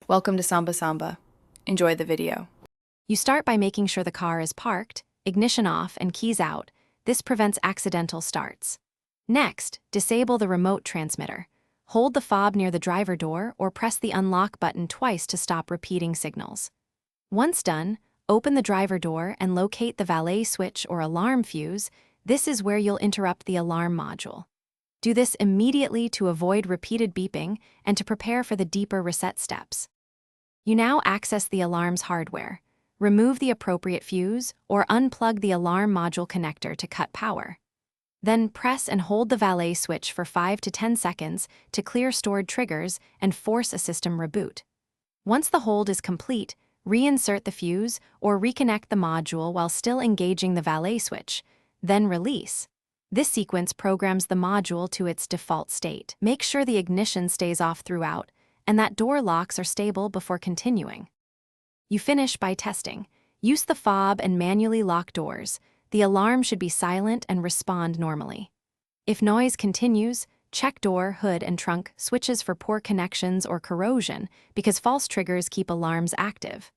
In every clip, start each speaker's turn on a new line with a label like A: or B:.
A: Welcome to Samba Samba. Enjoy the video.
B: You start by making sure the car is parked, ignition off, and keys out. This prevents accidental starts. Next, disable the remote transmitter. Hold the fob near the driver door or press the unlock button twice to stop repeating signals. Once done, open the driver door and locate the valet switch or alarm fuse. This is where you'll interrupt the alarm module. Do this immediately to avoid repeated beeping and to prepare for the deeper reset steps. You now access the alarm's hardware. Remove the appropriate fuse or unplug the alarm module connector to cut power. Then press and hold the valet switch for 5 to 10 seconds to clear stored triggers and force a system reboot. Once the hold is complete, reinsert the fuse or reconnect the module while still engaging the valet switch, then release. This sequence programs the module to its default state. Make sure the ignition stays off throughout and that door locks are stable before continuing. You finish by testing. Use the fob and manually lock doors. The alarm should be silent and respond normally. If noise continues, check door, hood, and trunk switches for poor connections or corrosion because false triggers keep alarms active.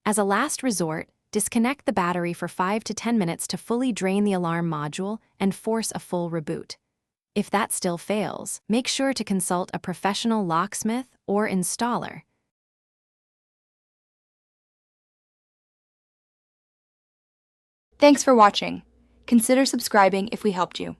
B: As a last resort, disconnect the battery for 5 to 10 minutes to fully drain the alarm module and force a full reboot. If that still fails, make sure to consult a professional locksmith or installer.
C: Thanks for watching. Consider subscribing if we helped you.